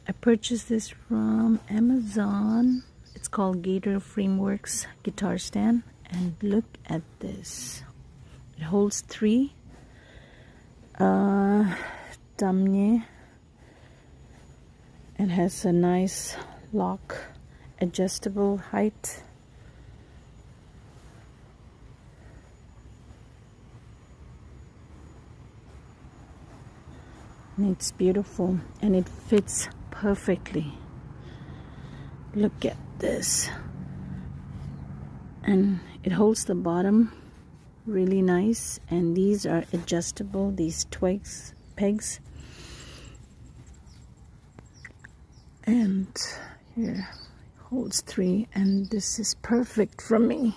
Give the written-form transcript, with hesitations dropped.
I purchased this from Amazon. It's called Gator Frameworks guitar stand, and look at this. It holds 3 damne. It has a nice lock, adjustable height. And it's beautiful, and it fits perfectly. Look at this. And it holds the bottom really nice, and these are adjustable, these pegs. And here holds 3, and this is perfect for me.